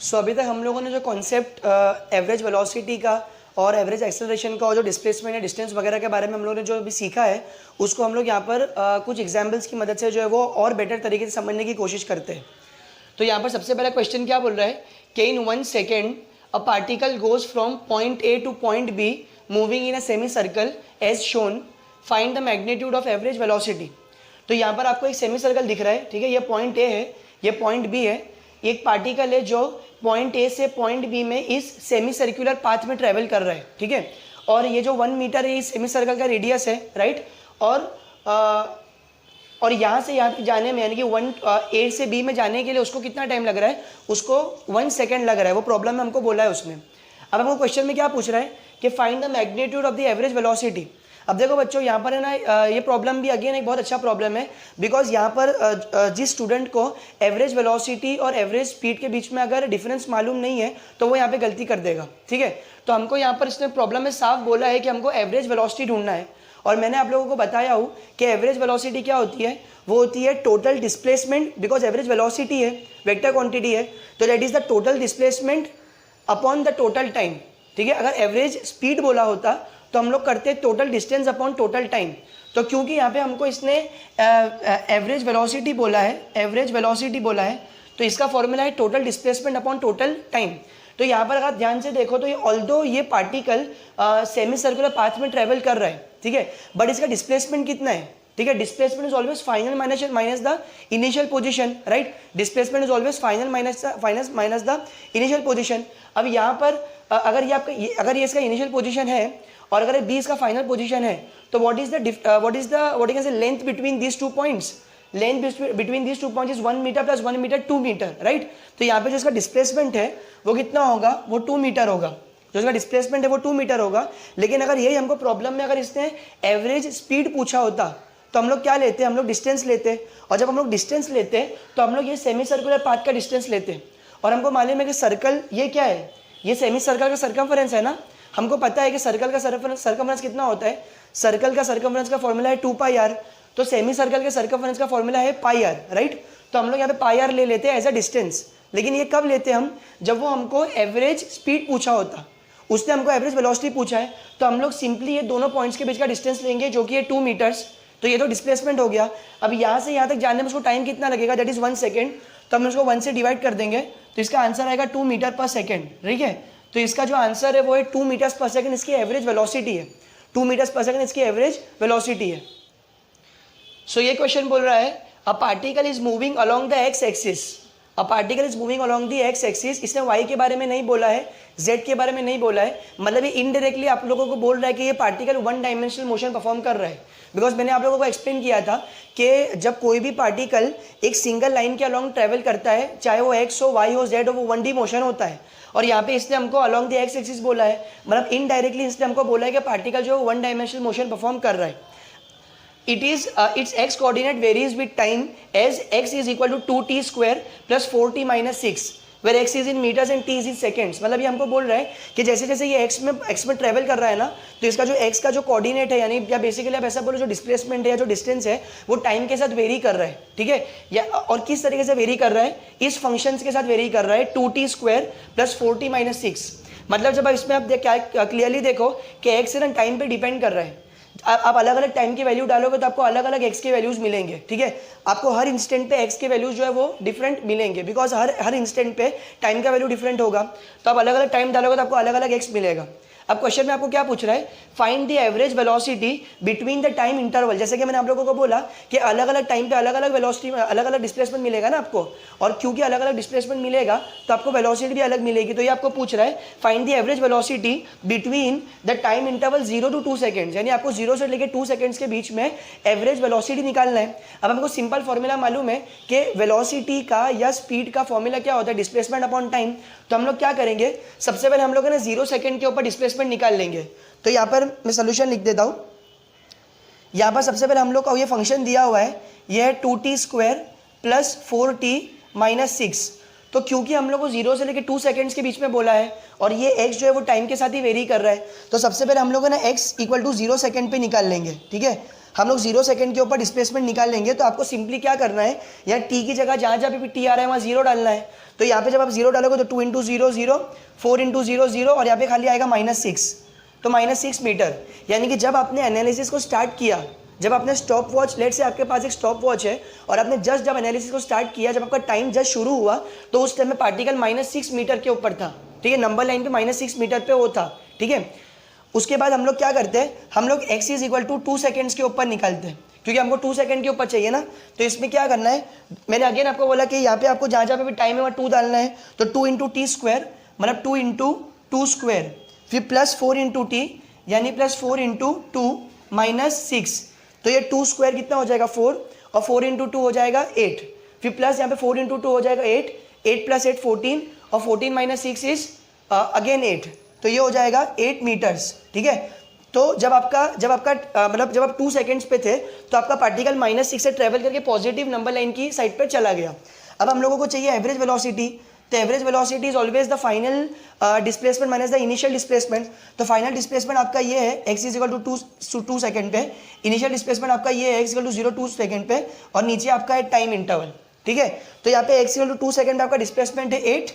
सो अभी तक हम लोगों ने जो कॉन्सेप्ट एवरेज वेलोसिटी का और एवरेज एक्सेलरेशन का और जो डिस्प्लेसमेंट है डिस्टेंस वगैरह के बारे में हम लोगों ने जो अभी सीखा है उसको हम लोग यहाँ पर कुछ एग्जाम्पल्स की मदद से जो है वो और बेटर तरीके से समझने की कोशिश करते हैं। तो यहाँ पर सबसे पहला क्वेश्चन क्या बोल रहा है कि in 1 second a particle goes from point A to point B moving in a semi circle as shown, find the magnitude of average velocity. तो यहाँ पर आपको एक सेमी सर्कल दिख रहा है, ठीक है, ये पॉइंट ए है, ये पॉइंट बी है, एक पार्टिकल है जो पॉइंट ए से पॉइंट बी में इस सेमी सर्कुलर पाथ में ट्रेवल कर रहा है, ठीक है, और ये जो 1 मीटर है इस सेमी सर्कल का रेडियस है, राइट, और यहाँ से यहाँ तक जाने में यानी कि ए से बी में जाने के लिए उसको कितना टाइम लग रहा है, उसको 1 सेकेंड लग रहा है, वो प्रॉब्लम में हमको बोला है उसने। अब हमको क्वेश्चन में क्या पूछ रहा है कि find the magnitude of the average velocity. अब देखो बच्चों यहाँ पर है ना, ये प्रॉब्लम भी अगेन एक बहुत अच्छा प्रॉब्लम है, बिकॉज यहाँ पर जिस स्टूडेंट को एवरेज वेलोसिटी और एवरेज स्पीड के बीच में अगर डिफरेंस मालूम नहीं है तो वो यहाँ पे गलती कर देगा, ठीक है। तो हमको यहाँ पर इसने प्रॉब्लम में साफ बोला है कि हमको एवरेज वेलोसिटी ढूंढना है, और मैंने आप लोगों को बताया हूँ कि एवरेज वेलोसिटी क्या होती है, वो होती है total displacement, because average velocity है, वेक्टर क्वांटिटी है, तो that is the total displacement upon the total time, ठीक है। अगर एवरेज स्पीड बोला होता तो हम लोग करते total distance upon total time. तो क्योंकि यहाँ पे हमको इसने एवरेज वेलोसिटी बोला है, एवरेज वेलोसिटी बोला है, तो इसका फॉर्मूला है total displacement upon total time. तो यहाँ पर अगर ध्यान से देखो तो ये ऑल्दो ये पार्टिकल सेमी सर्कुलर पाथ में ट्रेवल कर रहा है, ठीक है, बट इसका डिस्प्लेसमेंट कितना है, ठीक है, displacement is always final minus the initial position, right, displacement is always final minus the initial position. अब यहाँ पर अगर ये इसका इनिशियल पोजीशन है और अगर बी इसका फाइनल पोजीशन है, तो what is the length between these 2 points, length between these 2 points is 1 metre plus 1 metre 2 metre, right. तो यहाँ पे जो इसका डिस्प्लेसमेंट है वो कितना होगा, वो 2 मीटर होगा, जो इसका डिस्प्लेसमेंट है वो 2 मीटर होगा। लेकिन अगर यही हमको प्रॉब्लम में अगर इसने एवरेज स्पीड पूछा होता तो हम लोग क्या लेते, हम लोग डिस्टेंस लेते, और जब हम लोग डिस्टेंस लेते तो हम लोग ये सेमी सर्कुलर पाथ का डिस्टेंस लेते, और हमको मालूम है कि सर्कल ये क्या है, ये सेमी सर्कल का सर्कमफरेंस है ना। हमको पता है कि सर्कल का सर्कमफरेंस कितना होता है, सर्कल का सर्कमफरेंस का फॉर्मूला है 2πr, तो सेमी सर्कल के सर्कमफरेंस का फॉर्मूला है πr, राइट। तो हम लोग यहाँ पे πr ले लेते हैं एज अ डिस्टेंस, लेकिन ये कब लेते हैं हम, जब वो हमको एवरेज स्पीड पूछा होता, उसने हमको एवरेज वेलोसिटी पूछा है, तो हम लोग सिंपली ये दोनों पॉइंट्स के बीच का डिस्टेंस लेंगे जो कि है 2 मीटर्स। तो ये तो डिस्प्लेसमेंट हो गया। अब यहाँ से यहाँ तक जाने में उसको टाइम कितना लगेगा, दैट इज 1 सेकेंड, तो हम उसको 1 से डिवाइड कर देंगे, तो इसका आंसर आएगा 2 मीटर पर सेकेंड, ठीक है। तो इसका जो आंसर है वो है 2 मीटर्स पर सेकेंड, इसकी एवरेज वेलोसिटी है, 2 मीटर्स पर सेकेंड इसकी एवरेज वेलोसिटी है। सो ये क्वेश्चन बोल रहा है अ particle is moving along the x axis, a particle is moving along the x axis. इसने वाई के बारे में नहीं बोला है, जेड के बारे में नहीं बोला है, मतलब ये इनडायरेक्टली आप लोगों को बोल रहा है कि ये पार्टिकल 1 डायमेंशनल मोशन परफॉर्म कर रहा है। बिकॉज मैंने आप लोगों को एक्सप्लेन किया था कि जब कोई भी पार्टिकल एक सिंगल लाइन के अलॉन्ग ट्रेवल करता है, चाहे वो एक्स हो, वाई हो, जेड हो, वो 1D मोशन होता है। और यहाँ पे इसने हमको अलॉन्ग द एक्स एक्सिस बोला है, मतलब इनडायरेक्टली इसने हमको बोला है कि पार्टिकल जो 1 डायमेंशनल मोशन परफॉर्म कर रहा है। its x coordinate varies with time as x is equal to 2t square plus 4t minus 6, where x is in meters and t is in seconds। मतलब ये हमको बोल रहा है कि जैसे जैसे ये x में ट्रेवल कर रहा है ना, तो इसका जो x का जो कोऑर्डिनेट है, यानी या बेसिकली आप ऐसा बोलो जो डिस्प्लेसमेंट है या जो डिस्टेंस है वो टाइम के साथ वेरी कर रहा है, ठीक है, या और किस तरीके से वेरी कर रहा है, इस फंक्शंस के साथ वेरी कर रहा है, 2t square plus 4t minus 6। मतलब जब इसमें आप क्या क्लियरली देखो कि x ना टाइम पे डिपेंड कर रहा है, आप अलग अलग टाइम की वैल्यू डालोगे तो आपको अलग अलग x के वैल्यूज मिलेंगे, ठीक है। आपको हर इंस्टेंट पे x के वैल्यूज जो है वो डिफरेंट मिलेंगे, बिकॉज हर इंस्टेंट पे टाइम का वैल्यू डिफरेंट होगा, तो आप अलग अलग टाइम डालोगे तो आपको अलग अलग x मिलेगा। अब क्वेश्चन में आपको क्या पूछ रहा है, find the average velocity between the time interval. जैसे कि मैंने आप लोगों को बोला कि अलग अलग टाइम पे अलग अलग वेलोसिटी, अलग अलग डिस्प्लेसमेंट मिलेगा ना आपको, और क्योंकि अलग अलग डिस्प्लेसमेंट मिलेगा तो आपको वेलोसिटी भी अलग मिलेगी। तो ये आपको पूछ रहा है find the average velocity between the time interval 0 to 2 seconds, यानी आपको 0 से लेकर 2 सेकेंड्स के बीच में एवरेज वेलोसिटी निकालना है। अब हमको सिंपल फॉर्मूला मालूम है कि वेलोसिटी का या स्पीड का फॉर्मूला क्या होता है, डिस्प्लेसमेंट अपॉन टाइम। तो हम लोग क्या करेंगे, सबसे पहले हम लोग ना 0 सेकेंड के ऊपर डिस्प्लेसमेंट निकाल लेंगे। तो यहाँ पर मैं सोल्यूशन लिख देता हूँ। यहाँ पर सबसे पहले हम लोग का ये फंक्शन दिया हुआ है, ये है 2t square plus 4t minus 6। तो क्योंकि हम लोग को 0 से लेकर 2 सेकेंड्स के बीच में बोला है और ये x जो है वो टाइम के साथ ही वेरी कर रहा है, तो सबसे पहले हम लोग ना x इक्वल टू 0 सेकेंड पे निकाल लेंगे, ठीक है। हम लोग 0 सेकंड के ऊपर डिस्प्लेसमेंट निकाल लेंगे। तो आपको सिंपली क्या करना है, यहाँ टी की जगह जहाँ जहाँ पे टी आ रहा है वहाँ 0 डालना है। तो यहाँ पे जब आप 0 डालोगे तो 2 इंटू 0 0, 4 इंटू 0 0 और यहाँ पे खाली आएगा -6, तो -6 मीटर। यानी कि जब आपने एनालिसिस को स्टार्ट किया, जब आपने स्टॉप वॉच, लेट से आपके पास एक स्टॉप वॉच है और आपने जस्ट जब एनालिसिस को स्टार्ट किया, जब आपका टाइम जस्ट शुरू हुआ तो उस टाइम में पार्टिकल -6 मीटर के ऊपर था, ठीक है, नंबर लाइन पे -6 मीटर पे वो था, ठीक है। उसके बाद हम लोग क्या करते हैं, हम लोग x is equal to 2 seconds के ऊपर निकालते हैं, क्योंकि हमको 2 सेकंड के ऊपर चाहिए ना। तो इसमें क्या करना है, मैंने अगेन आपको बोला कि यहाँ पे आपको जहाँ जहाँ पे भी टाइम है वहाँ 2 डालना है। तो 2 इंटू टी स्क्वायर मतलब 2 इंटू 2 स्क्वायर, फिर प्लस 4 इंटू टी यानी प्लस 4 इंटू 2 -6। तो ये 2 स्क्वायर कितना हो जाएगा 4 और 4 इंटू 2 हो जाएगा 8, फिर प्लस यहाँ पे 4 इंटू 2 हो जाएगा 8, 8 प्लस 8 14 और 14 - 6 इज अगेन 8, तो ये हो जाएगा 8 मीटर्स, ठीक है। तो जब आपका मतलब जब आप 2 सेकेंड्स पे थे तो आपका पार्टिकल -6 से ट्रेवल करके पॉजिटिव नंबर लाइन की साइड पर चला गया। अब हम लोगों को चाहिए एवरेज वेलोसिटी। तो average velocity is always the final displacement minus the initial displacement. तो फाइनल डिस्प्लेसमेंट आपका ये है x is equal to 2 second पे, इनिशियल डिस्प्लेसमेंट आपका ये है x इक्वल टू 0 2 सेकंड पे और नीचे आपका है टाइम इंटरवल, ठीक है। तो यहाँ पे x इक्वल टू 2 सेकंड आपका डिस्प्लेसमेंट है 8,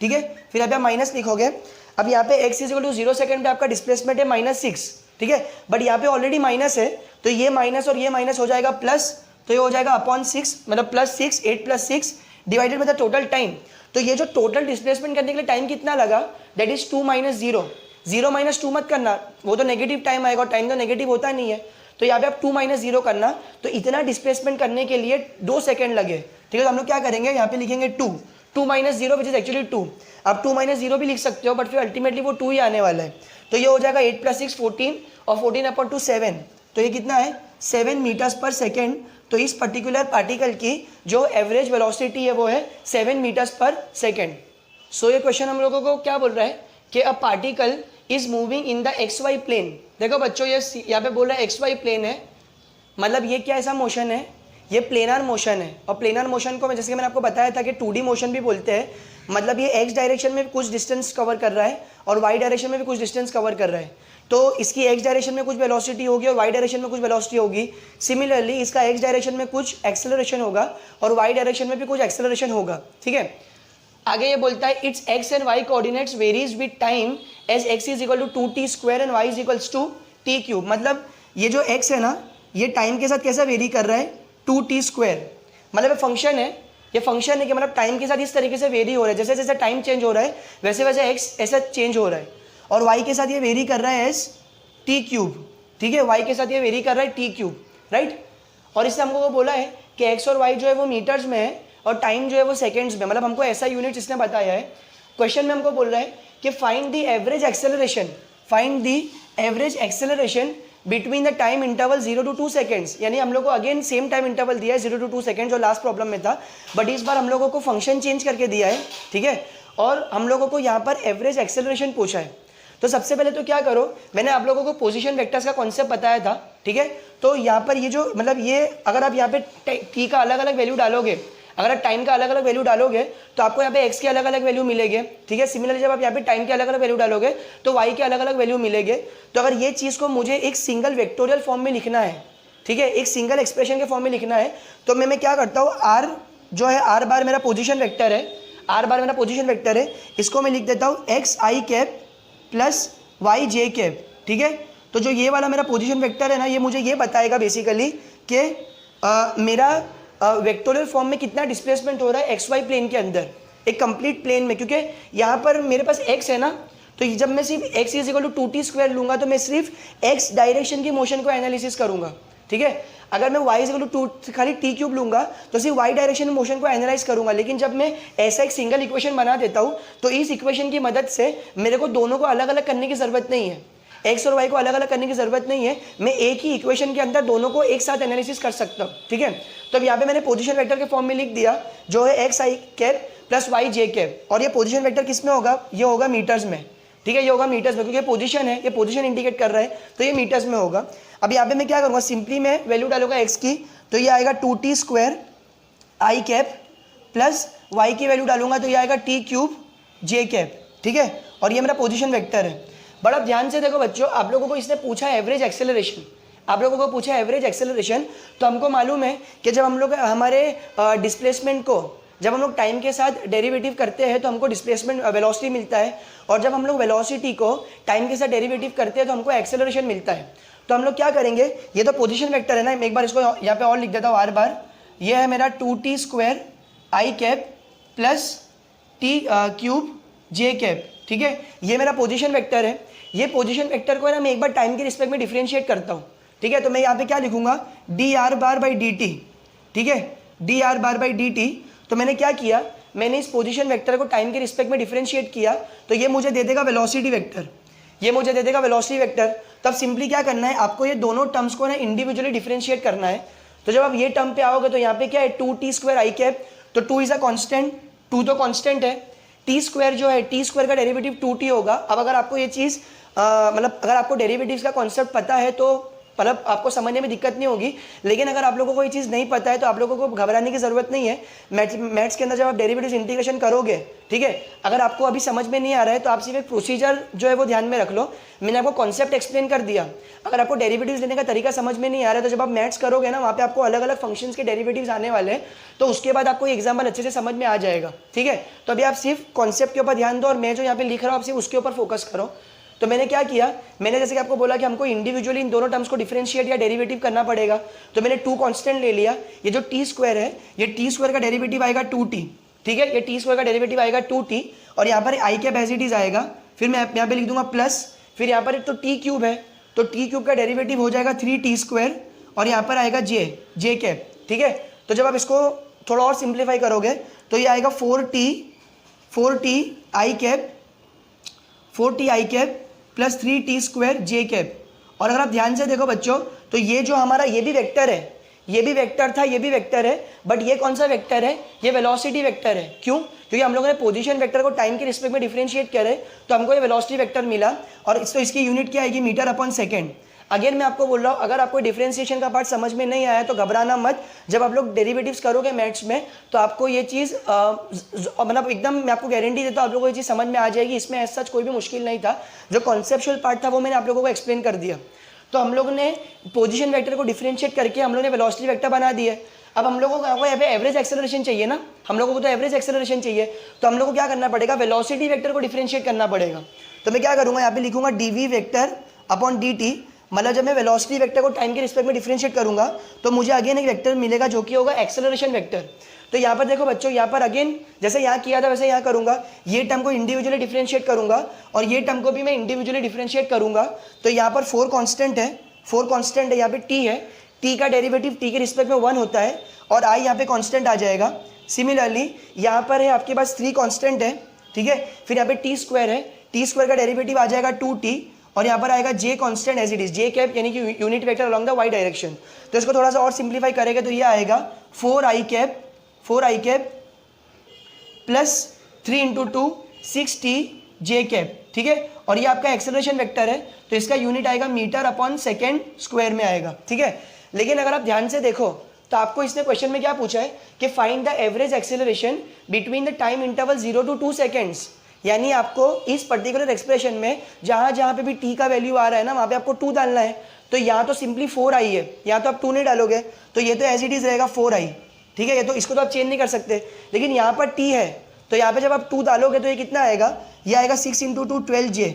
ठीक है। फिर यहाँ पे माइनस लिखोगे। अब यहाँ पे x is equal to 0 second पे आपका डिस्प्लेसमेंट है -6, ठीक है। बट यहाँ पे ऑलरेडी माइनस है तो ये माइनस और ये माइनस हो जाएगा प्लस, तो ये हो जाएगा अपॉन 6 मतलब +6, 8 + 6 divided by the total time. तो ये जो टोटल डिस्प्लेसमेंट करने के लिए टाइम कितना लगा, दैट इज 2 - 0। 0 - 2 मत करना, वो तो नेगेटिव टाइम आएगा और टाइम तो नेगेटिव होता नहीं है। तो यहाँ पे आप 2 - 0 करना। तो इतना डिस्प्लेसमेंट करने के लिए 2 सेकंड लगे, ठीक है। तो हम लोग क्या करेंगे, यहाँ पे लिखेंगे 2 - 0 विच इज एक्चुअली 2। आप 2 - 0 भी लिख सकते हो बट फिर अल्टीमेटली वो 2 ही आने वाला है। तो ये हो जाएगा 8 + 6 14 और 14/2 7। तो ये कितना है 7 मीटर्स पर सेकेंड। तो इस पर्टिकुलर पार्टिकल की जो एवरेज वेलोसिटी है वो है 7 मीटर्स पर सेकेंड। सो ये क्वेश्चन हम लोगों को क्या बोल रहा है कि a particle is moving in the XY plane. देखो बच्चों ये यहाँ पे बोल रहा है XY प्लेन है, मतलब ये क्या ऐसा मोशन है, ये प्लेनर मोशन है। और प्लेनर मोशन को जैसे कि मैंने आपको बताया था कि 2D मोशन भी बोलते हैं, मतलब ये x डायरेक्शन में कुछ डिस्टेंस कवर कर रहा है और y डायरेक्शन में भी कुछ डिस्टेंस कवर कर रहा है। तो इसकी x डायरेक्शन में कुछ वेलोसिटी होगी और y डायरेक्शन में कुछ वेलोसिटी होगी। सिमिलरली इसका x डायरेक्शन में कुछ एक्सेलरेशन होगा और y डायरेक्शन में भी कुछ एक्सेलरेशन होगा, ठीक है। आगे ये बोलता है its x and y coordinates varies with time as x is equal to 2t square and y is equals to t cube. मतलब ये जो x है ना, ये टाइम के साथ कैसा वेरी कर रहा है, 2t स्क्वायर। मतलब ये फंक्शन है, ये फंक्शन है कि मतलब टाइम के साथ इस तरीके से वेरी हो रहा है, जैसे जैसे टाइम चेंज हो रहा है वैसे वैसे x ऐसा चेंज हो रहा है। और y के साथ ये वेरी कर रहा है एज t क्यूब, ठीक है। y के साथ ये वेरी कर रहा है t क्यूब, राइट। और इससे हमको वो बोला है कि x और y जो है वो मीटर्स में है और टाइम जो है वो सेकेंड्स में, मतलब हमको ऐसा यूनिट इसने बताया है। क्वेश्चन में हमको बोल रहा है कि find the average acceleration, find the average acceleration between the time interval 0 to 2 seconds. यानी हम लोग को अगेन सेम टाइम इंटरवल दिया है 0 to 2 सेकेंड जो लास्ट प्रॉब्लम में था, बट इस बार हम लोगों को फंक्शन चेंज करके दिया है, ठीक है। और हम लोगों को यहाँ पर एवरेज एक्सेलरेशन पूछा है। तो सबसे पहले तो क्या करो, मैंने आप लोगों को पोजीशन वेक्टर्स का कॉन्सेप्ट बताया था, ठीक है। तो यहाँ पर ये जो मतलब ये अगर आप यहाँ पे टी का अलग अलग वैल्यू डालोगे, अगर आप टाइम का अलग अलग वैल्यू डालोगे तो आपको यहाँ पे एक्स के अलग अलग वैल्यू मिलेंगे, ठीक है। सिमिलरली जब आप यहाँ पे टाइम के अलग अलग वैल्यू डालोगे तो वाई के अलग अलग वैल्यू मिलेंगे। तो अगर ये चीज़ को मुझे एक सिंगल वेक्टोरियल फॉर्म में लिखना है, ठीक है, एक सिंगल एक्सप्रेशन के फॉर्म में लिखना है, तो मैं क्या करता हूँ, आर जो है आर बार मेरा पोजिशन वेक्टर है, आर बार मेरा पोजिशन वेक्टर है, इसको मैं लिख देता हूँ एक्स आई कैप प्लस वाई जे कैप, ठीक है। तो जो ये वाला मेरा पोजिशन वेक्टर है ना, ये मुझे ये बताएगा बेसिकली कि मेरा वेक्टोरियल फॉर्म में कितना डिस्प्लेसमेंट हो रहा है एक्स वाई प्लेन के अंदर, एक कंप्लीट प्लेन में। क्योंकि यहाँ पर मेरे पास एक्स है ना, तो जब मैं सिर्फ x is equal to 2t square लूँगा तो मैं सिर्फ एक्स डायरेक्शन की मोशन को एनालिसिस करूँगा, ठीक है। अगर मैं y इज इक्वल टू 2 खाली t क्यूब लूँगा तो सिर्फ y डायरेक्शन में मोशन को एनालाइज करूँगा। लेकिन जब मैं ऐसा एक सिंगल इक्वेशन बना देता हूँ तो इस इक्वेशन की मदद से मेरे को दोनों को अलग अलग करने की ज़रूरत नहीं है, एक्स और वाई को अलग अलग करने की ज़रूरत नहीं है, मैं एक ही इक्वेशन के अंदर दोनों को एक साथ एनालिसिस कर सकता हूँ, ठीक है। तो अब यहाँ पे मैंने पोजीशन वेक्टर के फॉर्म में लिख दिया जो है एक्स आई कैप प्लस वाई जे कैप। और ये पोजीशन वेक्टर किस में होगा, ये होगा मीटर्स में, ठीक है, ये होगा मीटर्स में, क्योंकि ये पोजीशन है, ये पोजीशन इंडिकेट कर रहा है, तो ये मीटर्स में होगा। अब यहाँ पे मैं क्या करूँगा, सिंपली मैं वैल्यू डालूंगा एक्स की, तो ये आएगा 2t स्क्वायर आई कैप प्लस वाई की वैल्यू डालूंगा तो ये आएगा t क्यूब जे कैप, ठीक है। और ये मेरा पोजीशन वेक्टर है। बड़ा ध्यान से देखो बच्चों, आप लोगों को इसने पूछा है एवरेज एक्सेलरेशन। आप लोगों को पूछा एवरेज एक्सेलरेशन, तो हमको मालूम है कि जब हम लोग हमारे डिस्प्लेसमेंट को जब हम लोग टाइम के साथ डेरिवेटिव करते हैं तो हमको डिस्प्लेसमेंट वेलोसिटी मिलता है, और जब हम लोग वेलोसिटी को टाइम के साथ डेरिवेटिव करते हैं तो हमको एक्सेलरेशन मिलता है। तो हम लोग क्या करेंगे, ये तो पोजीशन वेक्टर है ना, मैं एक बार इसको यहाँ पे और लिख देता हूँ बार बार। ये है मेरा 2t स्क्वायर आई कैप प्लस टी क्यूब जे कैप, ठीक है, ये मेरा पोजीशन वेक्टर है। ये पोजीशन वेक्टर को है ना मैं एक बार टाइम के रिस्पेक्ट में डिफरेंशिएट करता हूँ, ठीक है। तो मैं यहाँ पे क्या लिखूंगा, D R bar by D T, ठीक है, D R bar by D T. तो मैंने क्या किया, मैंने इस पोजीशन वेक्टर को टाइम के रिस्पेक्ट में डिफरेंशिएट किया, तो ये मुझे दे देगा वेलोसिटी वेक्टर, ये मुझे दे देगा वेलोसिटी वेक्टर। तब सिंपली क्या करना है, आपको ये दोनों टर्म्स को ना इंडिविजुअली डिफरेंशिएट करना है। तो जब आप ये टर्म पे आओगे तो यहाँ पे क्या है 2t स्क्वायर आई कैप, तो 2 इज अ कांस्टेंट, 2 तो कांस्टेंट है, टी स्क्वायर जो है टी स्क्वायर का डेरिवेटिव 2t होगा। अब अगर आपको ये चीज़ मतलब अगर आपको डेरिवेटिव्स का कॉन्सेप्ट पता है तो मतलब आपको समझने में दिक्कत नहीं होगी, लेकिन अगर आप लोगों को ये चीज़ नहीं पता है तो आप लोगों को घबराने की ज़रूरत नहीं है। मैथ्स के अंदर जब आप डेरिवेटिव्स इंटीग्रेशन करोगे, ठीक है, अगर आपको अभी समझ में नहीं आ रहा है तो आप सिर्फ एक प्रोसीजर जो है वो ध्यान में रख लो। मैंने आपको कॉन्सेप्ट एक्सप्लेन कर दिया। अगर आपको डेरिवेटिव्स लेने का तरीका समझ में नहीं आ रहा है तो जब आप मैथ्स करोगे ना, वहाँ पे आपको अलग अलग फंक्शंस के डेरिवेटिव्स आने वाले हैं, तो उसके बाद आपको ये एग्जाम्पल अच्छे से समझ में आ जाएगा, ठीक है। तो अभी आप सिर्फ कॉन्सेप्ट के ऊपर ध्यान दो और मैं जो यहाँ पे लिख रहा हूँ आप सिर्फ उसके ऊपर फोकस करो। तो मैंने क्या किया, मैंने जैसे कि आपको बोला कि हमको इंडिविजुअली इन दोनों टर्म्स को डिफरेंशिएट या डेरिवेटिव करना पड़ेगा, तो मैंने 2 कांस्टेंट ले लिया। ये जो टी स्क्वायर है, ये टी स्क्वायर का डेरिवेटिव आएगा 2t, ठीक है, ये टी स्क्वायर का डेरिवेटिव आएगा 2t, और यहाँ पर आई कैप एज इट इज आएगा। फिर मैं यहाँ पे लिख दूंगा प्लस, फिर यहाँ पर एक तो टी क्यूब है, तो टी क्यूब का डेरिवेटिव हो जाएगा 3t स्क्वायर, और यहाँ पर आएगा जे कैप, ठीक है। तो जब आप इसको थोड़ा और सिंप्लीफाई करोगे तो ये आएगा 4t आई कैप प्लस 3t स्क्वायर जे कैप। और अगर आप ध्यान से देखो बच्चों, तो ये जो हमारा ये भी वेक्टर है, ये भी वेक्टर था, ये भी वेक्टर है, बट ये कौन सा वेक्टर है, ये वेलोसिटी वेक्टर है। क्यों? क्योंकि हम लोगों ने पोजीशन वेक्टर को टाइम के रिस्पेक्ट में डिफरेंशिएट करे तो हमको ये वेलोसिटी वेक्टर मिला, और इसकी यूनिट क्या आएगी, मीटर अपॉन सेकेंड। अगेन मैं आपको बोल रहा हूँ, अगर आपको डिफरेंशिएशन का पार्ट समझ में नहीं आया तो घबराना मत। जब आप लोग डेरिवेटिव्स करोगे मैथ्स में तो आपको ये चीज़ मतलब एकदम मैं आपको गारंटी देता हूँ आप लोगों को ये चीज़ समझ में आ जाएगी। इसमें ऐसा सच कोई भी मुश्किल नहीं था। जो कॉन्सेप्चुअल पार्ट था वो मैंने आप लोगों को एक्सप्लेन कर दिया। तो हम लोग ने पोजीशन वेक्टर को डिफरेंशिएट करके हम लोग ने वेलोसिटी वेक्टर बना दिया। अब हम लोगों को यहाँ पे एवरेज एक्सेलरेशन चाहिए ना, हम लोगों को तो एवरेज एक्सेलरेशन चाहिए, तो हम लोग को क्या करना पड़ेगा, वेलोसिटी वेक्टर को डिफरेंशिएट करना पड़ेगा। तो मैं क्या करूँगा, यहाँ पे लिखूंगा dv वेक्टर अपॉन dt, मतलब जब मैं वेलोसिटी वेक्टर को टाइम के रिस्पेक्ट में डिफरेंशिएट करूंगा तो मुझे अगेन एक वेक्टर मिलेगा जो कि होगा एक्सेलरेशन वेक्टर। तो यहाँ पर देखो बच्चों, यहाँ पर अगेन जैसे यहाँ किया था वैसे यहाँ करूंगा, ये टर्म को इंडिविजुअली डिफरेंशिएट करूंगा और ये टर्म को भी मैं इंडिविजुअली डिफरेंशिएट करूंगा। तो यहाँ पर 4 कांस्टेंट है, 4 कांस्टेंट है, यहाँ पे t है, t का डेरिवेटिव t के रिस्पेक्ट में 1 होता है और i यहाँ पे कांस्टेंट आ जाएगा। सिमिलरली यहाँ पर है आपके पास 3 कांस्टेंट है, ठीक है, फिर यहाँ पे टी स्क्वायर है, टी स्क्वायर का डेरिवेटिव आ जाएगा 2t और यहाँ पर आएगा J constant as it is, J cap यानी कि unit vector along the Y direction. तो इसको थोड़ा सा और सिंप्लीफाई करेंगे तो ये आएगा 4 आई कैप प्लस 3 इंटू 2 6t जे कैप, ठीक है। और ये आपका एक्सेलरेशन वेक्टर है तो इसका यूनिट आएगा मीटर अपॉन सेकेंड स्क्वायर में आएगा, ठीक है। लेकिन अगर आप ध्यान से देखो तो आपको इसने क्वेश्चन में क्या पूछा है कि find the average acceleration between the time interval 0 to 2 seconds. यानी आपको इस पर्टिकुलर एक्सप्रेशन में जहाँ पे भी t का वैल्यू आ रहा है ना वहाँ पे आपको 2 डालना है। तो यहाँ तो सिंपली 4i है, यहाँ तो आप 2 नहीं डालोगे तो ये तो एज इट इज रहेगा 4i, ठीक है। ये तो इसको तो आप चेंज नहीं कर सकते, लेकिन यहाँ पर t है तो यहाँ पे जब आप 2 डालोगे तो ये कितना आएगा, ये आएगा 6 इंटू 2 12j,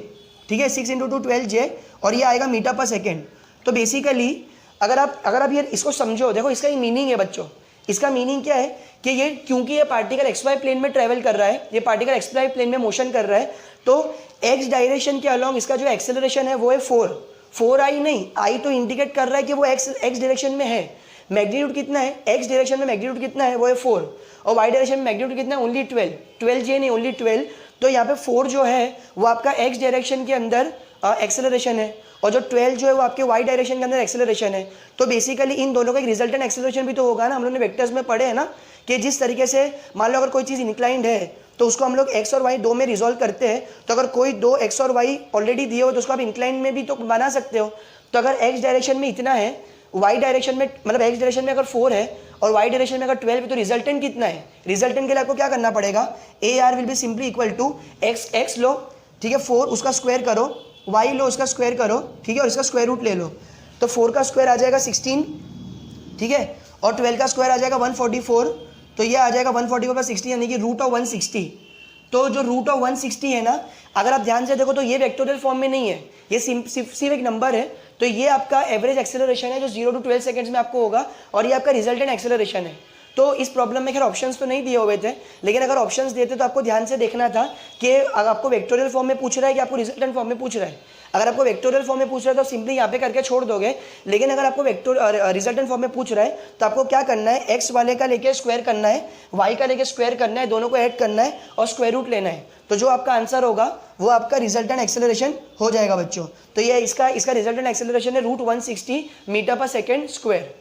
ठीक है, 6 इंटू 2 12j और ये आएगा मीटर पर सेकेंड। तो बेसिकली अगर आप ये इसको समझो, देखो इसका ही मीनिंग है बच्चों, इसका मीनिंग क्या है कि ये क्योंकि ये पार्टिकल एक्स वाई प्लेन में ट्रैवल कर रहा है, ये पार्टिकल एक्स वाई प्लेन में मोशन कर रहा है, तो एक्स डायरेक्शन के अलोंग इसका जो एक्सेलरेशन है वो है 4i नहीं, i तो इंडिकेट कर रहा है कि वो एक्स डायरेक्शन में है। मैग्नीट्यूड कितना है, एक्स डायरेक्शन में मैग्नीट्यूड कितना है वो है 4 और वाई डायरेक्शन में मैग्नीट्यूड कितना है ओनली 12j नहीं ओनली 12। तो यहाँ पे 4 जो है वो आपका एक्स डायरेक्शन के अंदर एक्सेलरेशन है और जो 12 जो है वो आपके वाई डायरेक्शन के अंदर एक्सेलरेशन है। तो बेसिकली इन दोनों का एक रिजल्टेंट एक्सेलरेशन भी तो होगा ना। हम लोग ने वेक्टर्स में पढ़े हैं ना कि जिस तरीके से मान लो अगर कोई चीज़ इंक्लाइंड है तो उसको हम लोग x और y दो में रिजॉल्व करते हैं, तो अगर कोई 2 x और y ऑलरेडी दिए हो तो उसको आप इंक्लाइंड में भी तो बना सकते हो। तो अगर x डायरेक्शन में इतना है, y डायरेक्शन में मतलब x डायरेक्शन में अगर 4 है और y डायरेक्शन में अगर 12 है तो रिजल्टेंट कितना है, रिजल्टेंट के लिए आपको क्या करना पड़ेगा, AR will be simply equal to x लो, ठीक है, 4 उसका स्क्वायर करो, y लो उसका स्क्वायर करो, ठीक है, और इसका स्क्वायर रूट ले लो। तो 4 का स्क्वायर आ जाएगा 16, ठीक है, और 12 का स्क्वायर आ जाएगा 144, तो ये आ जाएगा 144 प्लस 60 यानी कि रूट ऑफ 160। तो जो रूट ऑफ 160 है ना, अगर आप ध्यान से देखो तो ये वेक्टोरियल फॉर्म में नहीं है, ये सिर्फ एक नंबर है। तो ये आपका एवरेज एक्सेलरेशन है जो 0 to 12 सेकंड्स में आपको होगा, और ये आपका रिजल्टेंट एक्सेलरेशन है। तो इस प्रॉब्लम में खैर ऑप्शंस तो नहीं दिए हुए थे, लेकिन अगर ऑप्शंस देते तो आपको ध्यान से देखना था कि अगर आपको वेक्टोरियल फॉर्म में पूछ रहा है कि आपको रिजल्टेंट फॉर्म में पूछ रहा है। अगर आपको वेक्टोरियल फॉर्म में पूछ रहा है तो सिंपली यहाँ पे करके छोड़ दोगे, लेकिन अगर आपको रिजल्टेंट फॉर्म में पूछ रहा है तो आपको क्या करना है, एक्स वाले का लेके स्क्वायर करना है, वाई का लेके स्क्वायर करना है, दोनों को ऐड करना है और स्क्वायर रूट लेना है। तो जो आपका आंसर होगा वो आपका रिजल्टेंट एक्सेलरेशन हो जाएगा बच्चों। तो ये इसका रिजल्टेंट एक्सेलरेशन है रूट 160 मीटर पर सेकेंड स्क्वायर।